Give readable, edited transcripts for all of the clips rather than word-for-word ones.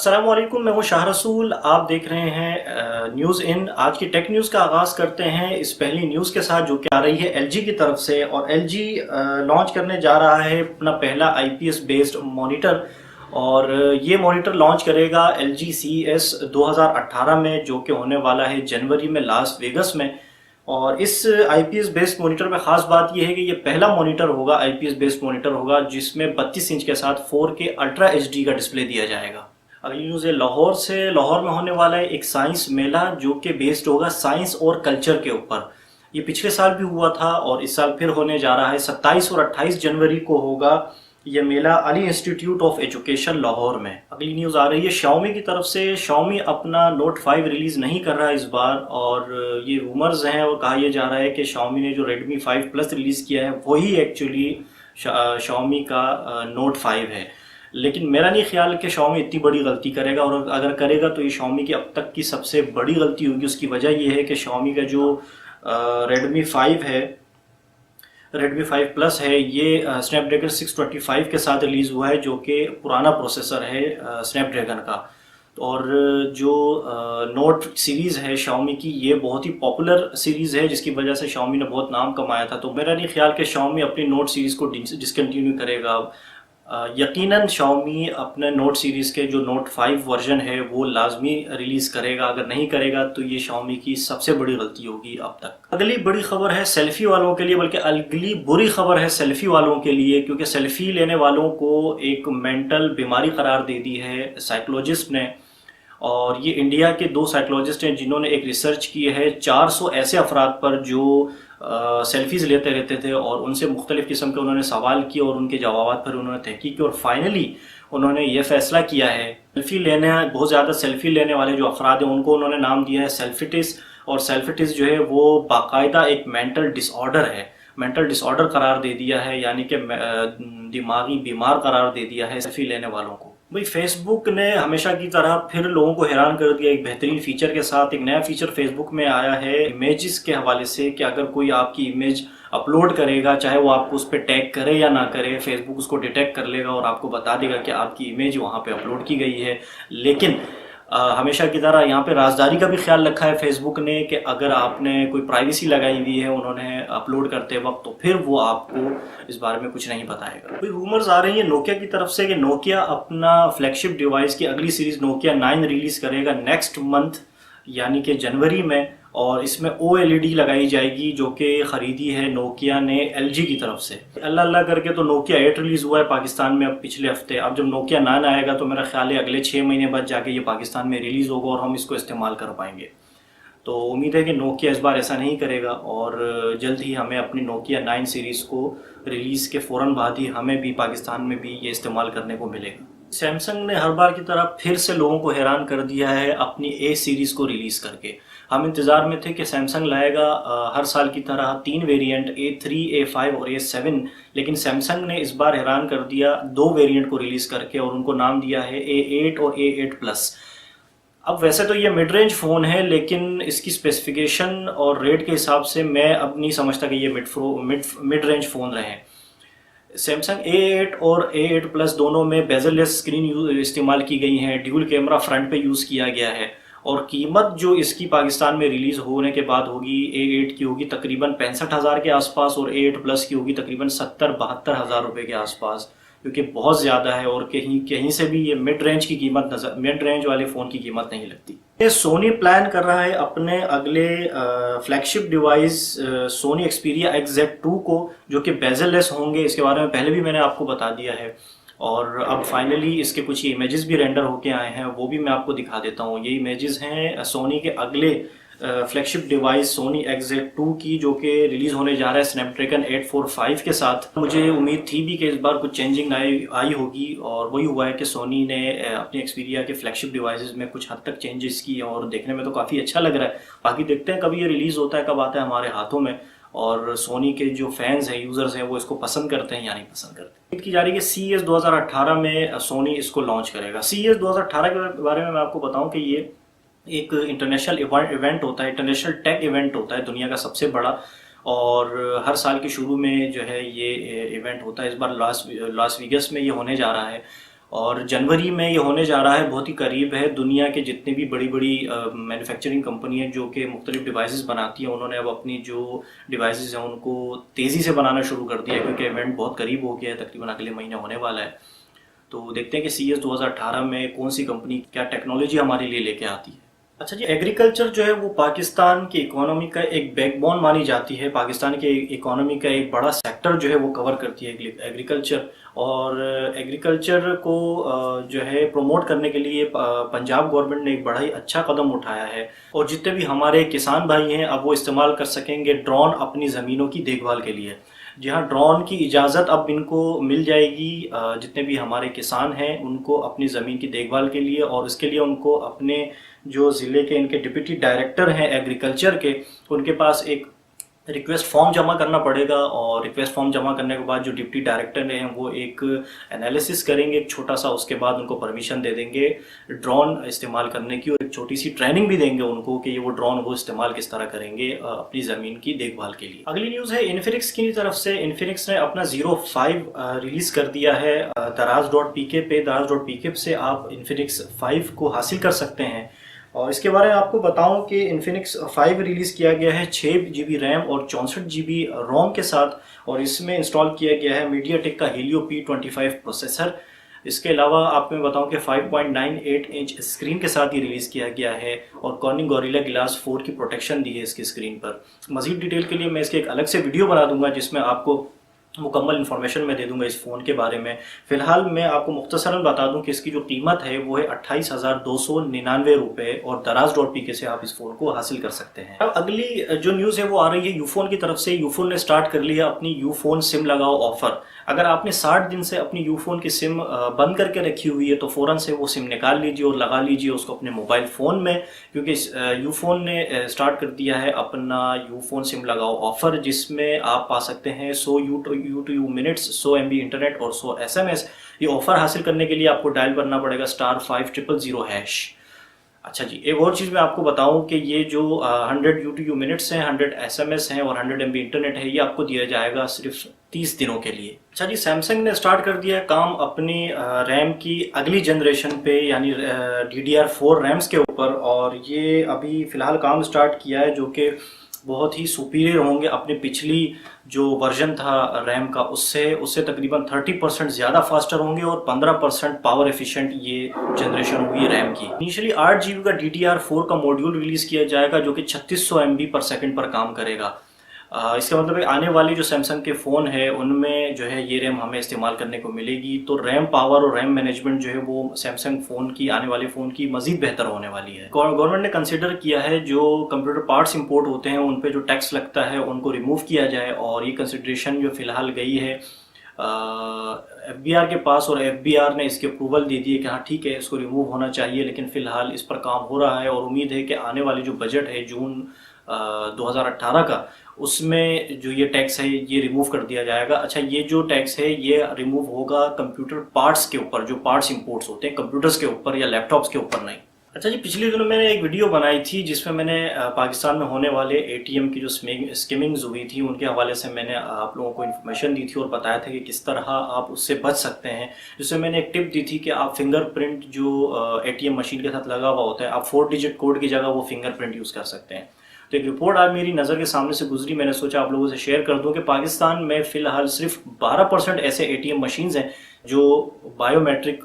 अस्सलाम वालेकुम, मैं हूं शाह रसूल। आप देख रहे हैं न्यूज़ इन। आज की टेक न्यूज़ का आगाज़ करते हैं इस पहली न्यूज़ के साथ जो कि आ रही है एलजी की तरफ से। और एलजी लॉन्च करने जा रहा है अपना पहला आईपीएस बेस्ड मॉनिटर। और ये मॉनिटर लॉन्च करेगा एलजी सीईएस 2018 में, जो कि होने वाला है जनवरी में लास वेगस में। और इस आईपीएस बेस्ड मॉनिटर में ख़ास बात यह है कि ये पहला मॉनिटर होगा, आईपीएस बेस्ड मॉनिटर होगा जिसमें 32 इंच के साथ 4K अल्ट्रा एचडी का डिस्प्ले दिया जाएगा। अगली न्यूज़ है लाहौर से। लाहौर में होने वाला है एक साइंस मेला जो कि बेस्ड होगा साइंस और कल्चर के ऊपर। ये पिछले साल भी हुआ था और इस साल फिर होने जा रहा है। 27 और 28 जनवरी को होगा ये मेला Ali institute of education Lahore में। अगली न्यूज़ आ रही है शाओमी की तरफ से। शाओमी अपना नोट 5 रिलीज़ नहीं कर रहा है इस बार, और ये रूमर्स हैं और कहा यह जा रहा है कि शाओमी ने जो रेडमी 5 प्लस रिलीज़ किया है वही एक्चुअली शाओमी का नोट 5 है। लेकिन मेरा नहीं ख्याल कि शाओमी इतनी बड़ी गलती करेगा, और अगर करेगा तो ये शाओमी की अब तक की सबसे बड़ी गलती होगी। उसकी वजह यह है कि शाओमी का जो रेडमी 5 है, रेडमी 5 प्लस है, ये स्नैपड्रैगन 625 के साथ रिलीज़ हुआ है जो कि पुराना प्रोसेसर है स्नैपड्रैगन का। और जो नोट सीरीज़ है शाओमी की, ये बहुत ही पॉपुलर सीरीज़ है जिसकी वजह से शाओमी ने बहुत नाम कमाया था। तो मेरा नहीं ख्याल कि शाओमी अपनी नोट सीरीज़ को डिसकंटिन्यू करेगा। यकीनन शाओमी अपने नोट सीरीज़ के जो नोट 5 वर्जन है वो लाजमी रिलीज़ करेगा। अगर नहीं करेगा तो ये शाओमी की सबसे बड़ी गलती होगी अब तक। अगली बड़ी खबर है सेल्फ़ी वालों के लिए, बल्कि अगली बुरी खबर है सेल्फ़ी वालों के लिए, क्योंकि सेल्फ़ी लेने वालों को एक मेंटल बीमारी करार दे दी है साइकोलॉजिस्ट ने। और ये इंडिया के 2 साइकोलॉजिस्ट हैं जिन्होंने एक रिसर्च की है 400 ऐसे अफराद पर जो सेल्फीज़ लेते रहते थे, और उनसे मुख्तलिफ़ किस्म के उन्होंने सवाल किए और उनके जवाब पर उन्होंने तहकीक की। और फाइनली उन्होंने ये फ़ैसला किया है, बहुत ज़्यादा सेल्फ़ी लेने वाले जो अफराद हैं उनको उन्होंने नाम दिया है सेल्फिटिस। और सेल्फिटिस जो है वो बाकायदा एक मेंटल डिसऑर्डर है, मेंटल डिसऑर्डर करार दे दिया है, यानी कि दिमागी बीमार करार दे दिया है सेल्फी लेने वालों को। भाई फेसबुक ने हमेशा की तरह फिर लोगों को हैरान कर दिया एक बेहतरीन फीचर के साथ। एक नया फीचर फेसबुक में आया है इमेजेस के हवाले से, कि अगर कोई आपकी इमेज अपलोड करेगा, चाहे वो आपको उस पर टैग करे या ना करे, फेसबुक उसको डिटेक्ट कर लेगा और आपको बता देगा कि आपकी इमेज वहाँ पे अपलोड की गई है। लेकिन हमेशा की तरह यहाँ पे राजदारी का भी ख्याल रखा है फेसबुक ने, कि अगर आपने कोई प्राइवेसी लगाई हुई है उन्होंने अपलोड करते वक्त, तो फिर वो आपको इस बारे में कुछ नहीं बताएगा। कोई रूमर्स आ रही है नोकिया की तरफ से कि नोकिया अपना फ्लैगशिप डिवाइस की अगली सीरीज नोकिया 9 रिलीज करेगा नेक्स्ट मंथ, यानी कि जनवरी में। और इसमें OLED लगाई जाएगी जो कि ख़रीदी है नोकिया ने LG की तरफ से। अल्लाह अल्लाह करके तो नोकिया 8 रिलीज़ हुआ है पाकिस्तान में अब पिछले हफ्ते। अब जब नोकिया 9 आएगा तो मेरा ख्याल है अगले 6 महीने बाद जाके ये पाकिस्तान में रिलीज़ होगा और हम इसको इस्तेमाल कर पाएंगे। तो उम्मीद है कि नोकिया इस बार ऐसा नहीं करेगा और जल्द ही हमें अपनी नोकिया 9 सीरीज़ को रिलीज़ के फ़ौरन बाद ही हमें भी पाकिस्तान में भी ये इस्तेमाल करने को मिलेगा। सैमसंग ने हर बार की तरह फिर से लोगों को हैरान कर दिया है अपनी A सीरीज़ को रिलीज़ करके। हम इंतज़ार में थे कि सैमसंग लाएगा हर साल की तरह 3 वेरिएंट A3, A5 और A7, लेकिन सैमसंग ने इस बार हैरान कर दिया 2 वेरिएंट को रिलीज़ करके, और उनको नाम दिया है A8 और A8 प्लस। अब वैसे तो ये मिड रेंज फ़ोन है, लेकिन इसकी स्पेसिफिकेशन और रेट के हिसाब से मैं अब नहीं समझता कि ये मिड रेंज फ़ोन रहे। सैमसंग A8 और A8 प्लस दोनों में बेजललेस स्क्रीन इस्तेमाल की गई हैं, ड्यूल कैमरा फ्रंट पे यूज़ किया गया है, और कीमत जो इसकी पाकिस्तान में रिलीज़ होने के बाद होगी A8 की होगी तकरीबन 65,000 के आसपास, और A8 प्लस की होगी तकरीबन 70-72 हज़ार रुपये के आसपास, क्योंकि बहुत ज़्यादा है। और कहीं से भी ये मिड रेंज की कीमत मिड रेंज वाले फ़ोन की कीमत नहीं लगती। ये सोनी प्लान कर रहा है अपने अगले flagship device Sony Xperia XZ2 को, जो कि बेजललेस होंगे। इसके बारे में पहले भी मैंने आपको बता दिया है, और अब फाइनली इसके कुछ इमेजेस भी रेंडर होके आए हैं, वो भी मैं आपको दिखा देता हूँ। ये इमेजेस हैं सोनी के अगले फ्लैगशिप डिवाइस सोनी XZ2 की, जो कि रिलीज़ होने जा रहा है स्नैपड्रैगन 845 के साथ। मुझे उम्मीद थी भी कि इस बार कुछ चेंजिंग आई होगी, और वही हुआ है कि सोनी ने अपनी एक्सपीरिया के फ्लैगशिप डिवाइसेस में कुछ हद तक चेंजेस की, और देखने में तो काफ़ी अच्छा लग रहा है। बाकी देखते हैं कभी ये रिलीज़ होता है, कब आता है हमारे हाथों में, और सोनी के जो फैंस हैं, यूज़र्स हैं, वो इसको पसंद करते हैं या नहीं पसंद करते। उम्मीद की जा रही है कि CES 2018 में सोनी इसको लॉन्च करेगा। CES 2018 के बारे में मैं आपको बताऊं कि ये एक इंटरनेशनल इवेंट होता है, इंटरनेशनल टेक इवेंट होता है, दुनिया का सबसे बड़ा। और हर साल के शुरू में जो है ये इवेंट होता है। इस बार लास वेगास में ये होने जा रहा है, और जनवरी में ये होने जा रहा है, बहुत ही करीब है। दुनिया के जितने भी बड़ी बड़ी मैन्युफैक्चरिंग कंपनी हैं जो कि मुख्तलिफ डिवाइसेस बनाती हैं, उन्होंने अब अपनी जो डिवाइसेस हैं उनको तेज़ी से बनाना शुरू कर दिया है, क्योंकि इवेंट बहुत करीब हो गया है, तकरीबन अगले महीने होने वाला है। तो देखते हैं कि CES 2018 में कौन सी कंपनी क्या टेक्नोलॉजी हमारे लिए लेके आती है। अच्छा जी, एग्रीकल्चर जो है वो पाकिस्तान की इकोनॉमी का एक बैकबोन मानी जाती है। पाकिस्तान के इकोनॉमी का एक बड़ा सेक्टर जो है वो कवर करती है एग्रीकल्चर। और एग्रीकल्चर को जो है प्रमोट करने के लिए पंजाब गवर्नमेंट ने एक बड़ा ही अच्छा कदम उठाया है। और जितने भी हमारे किसान भाई हैं अब वो इस्तेमाल कर सकेंगे ड्रोन अपनी ज़मीनों की देखभाल के लिए। जी हाँ, ड्रोन की इजाज़त अब इनको मिल जाएगी। जितने भी हमारे किसान हैं उनको अपनी ज़मीन की देखभाल के लिए, और इसके लिए उनको अपने जो ज़िले के इनके डिप्टी डायरेक्टर हैं एग्रीकल्चर के, उनके पास एक रिक्वेस्ट फॉर्म जमा करना पड़ेगा। और रिक्वेस्ट फॉर्म जमा करने के बाद जो डिप्टी डायरेक्टर हैं वो एक एनालिसिस करेंगे एक छोटा सा, उसके बाद उनको परमिशन दे देंगे ड्रोन इस्तेमाल करने की, और एक छोटी सी ट्रेनिंग भी देंगे उनको कि ये वो ड्रोन वो इस्तेमाल किस तरह करेंगे अपनी ज़मीन की देखभाल के लिए। अगली न्यूज़ है इन्फिनिक्स की तरफ से। इन्फिनिक्स ने अपना Zero 5 रिलीज़ कर दिया है daraz.pk पे। daraz.pk से आप इन्फिनिक्स 5 को हासिल कर सकते हैं। और इसके बारे में आपको बताऊं कि इन्फिनिक्स 5 रिलीज़ किया गया है 6 GB रैम और 64 GB रोम के साथ, और इसमें इंस्टॉल किया गया है मीडियाटेक का Helio P25 प्रोसेसर। इसके अलावा आपको मैं बताऊं कि 5.98 इंच स्क्रीन के साथ ये रिलीज़ किया गया है, और कॉर्निंग गोरिल्ला ग्लास 4 की प्रोटेक्शन दी है इसकी स्क्रीन पर। मज़ीद डिटेल के लिए मैं इसके एक अलग से वीडियो बना दूंगा जिसमें आपको मुकम्मल इन्फॉर्मेशन मैं दे दूंगा इस फ़ोन के बारे में। फ़िलहाल मैं आपको मुख्तसरन बता दूं कि इसकी जो कीमत है वो है 28,299 रुपये, और daraz.pk से आप इस फ़ोन को हासिल कर सकते हैं। अब अगली जो न्यूज़ है वो आ रही है यूफोन की तरफ से। यूफोन ने स्टार्ट कर लिया अपनी यूफोन सिम लगाओ ऑफ़र। अगर आपने 60 दिन से अपनी यूफोन की सिम बंद करके रखी हुई है तो फ़ौरन से वो सिम निकाल लीजिए और लगा लीजिए उसको अपने मोबाइल फ़ोन में, क्योंकि यूफोन ने स्टार्ट कर दिया है अपना यूफोन सिम लगाओ ऑफ़र, जिसमें आप पा सकते हैं 100 यू मिनट्स, 100 MB इंटरनेट और 100 SMS। ये ऑफ़र हासिल करने के लिए आपको डायल करना पड़ेगा *5000#। अच्छा जी, एक और चीज़ मैं आपको बताऊं कि ये जो 100 यू मिनट्स हैं, 100 SMS हैं और 100 MB इंटरनेट है, ये आपको दिया जाएगा सिर्फ 30 दिनों के लिए। अच्छा जी, सैमसंग ने स्टार्ट कर दिया है काम अपनी रैम की अगली जनरेशन पे, यानी DDR4 रैम्स के ऊपर। और ये अभी फ़िलहाल काम स्टार्ट किया है, जो कि बहुत ही सुपीरियर होंगे अपने पिछली जो वर्जन था रैम का उससे तकरीबन 30% ज़्यादा फास्टर होंगे, और 15% पावर एफिशिएंट ये जनरेशन हुई रैम की। इनिशियली 8 GB का DDR4 का मॉड्यूल रिलीज़ किया जाएगा जो कि 3600 MB पर सेकंड पर काम करेगा। इसका मतलब है आने वाली जो सैमसंग के फ़ोन है उनमें जो है ये रैम हमें इस्तेमाल करने को मिलेगी। तो रैम पावर और रैम मैनेजमेंट जो है वो सैमसंग फ़ोन की, आने वाले फ़ोन की मज़ीद बेहतर होने वाली है। गवर्नमेंट ने कंसिडर किया है जो कंप्यूटर पार्ट्स इंपोर्ट होते हैं उन पे जो टैक्स लगता है उनको रिमूव किया जाए, और ये कंसिडरेशन जो फ़िलहाल गई है FBR के पास, और FBR ने इसकी अप्रूवल दे दी है कि हाँ ठीक है इसको रिमूव होना चाहिए। लेकिन फ़िलहाल इस पर काम हो रहा है, और उम्मीद है कि आने वाली जो बजट है जून 2018 का, उसमें जो ये टैक्स है ये रिमूव कर दिया जाएगा। अच्छा, ये जो टैक्स है ये रिमूव होगा कंप्यूटर पार्ट्स के ऊपर, जो पार्ट्स इंपोर्ट्स होते हैं कंप्यूटर्स के ऊपर या लैपटॉप्स के ऊपर नहीं। अच्छा जी, पिछले दिनों मैंने एक वीडियो बनाई थी जिसमें मैंने पाकिस्तान में होने वाले ATM की जो स्किमिंग्स हुई थी उनके हवाले से मैंने आप लोगों को इन्फॉर्मेशन दी थी और बताया था कि किस तरह आप उससे बच सकते हैं। जिसमें मैंने एक टिप दी थी कि आप फिंगरप्रिंट जो ATM मशीन के साथ लगा हुआ होता है, आप 4 डिजिट कोड की जगह वो फिंगरप्रिंट यूज़ कर सकते हैं। तो एक रिपोर्ट आज मेरी नज़र के सामने से गुजरी, मैंने सोचा आप लोगों से शेयर कर दूं कि पाकिस्तान में फ़िलहाल सिर्फ 12% ऐसे ATM मशीन्स हैं जो बायोमेट्रिक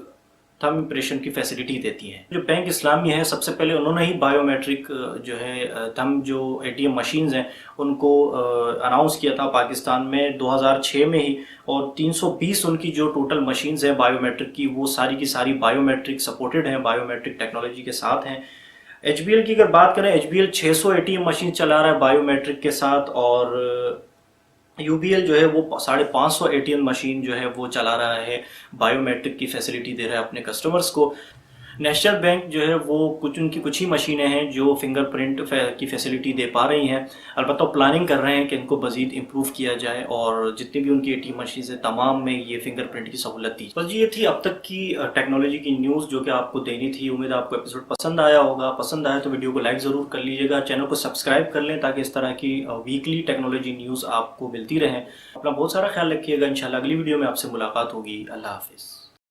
थंब इम्प्रेशन की फैसिलिटी देती हैं। जो बैंक इस्लामी है सबसे पहले उन्होंने ही बायोमेट्रिक जो है थंब जो ATM मशीन्स हैं उनको अनाउंस किया था पाकिस्तान में 2006 में ही, और 320 उनकी जो टोटल मशीन्स हैं बायोमेट्रिक की वो सारी की सारी बायोमेट्रिक सपोर्टेड हैं, बायोमेट्रिक टेक्नोलॉजी के साथ हैं। HBL की अगर बात करें, HBL 600 ATM मशीन चला रहा है बायोमेट्रिक के साथ, और UBL जो है वो 550 ATM मशीन जो है वो चला रहा है, बायोमेट्रिक की फैसिलिटी दे रहा है अपने कस्टमर्स को। नेशनल बैंक जो है वो उनकी कुछ ही मशीनें हैं जो फिंगरप्रिंट की फैसिलिटी दे पा रही हैं। अलबत्ता प्लानिंग कर रहे हैं कि इनको मज़ीद इम्प्रूव किया जाए, और जितनी भी उनकी ATM मशीन है तमाम में ये फिंगरप्रिंट की सहूलत दी। बस ये थी अब तक की टेक्नोलॉजी की न्यूज़ जो कि आपको देनी थी। उम्मीद आपको एपिसोड पसंद आया होगा। पसंद आया तो वीडियो को लाइक ज़रूर कर लीजिएगा, चैनल को सब्सक्राइब कर लें ताकि इस तरह की वीकली टेक्नोलॉजी न्यूज़ आपको मिलती रहें। अपना बहुत सारा ख्याल रखिएगा। इंशाल्लाह अगली वीडियो में आपसे मुलाकात होगी। अल्लाह हाफिज़।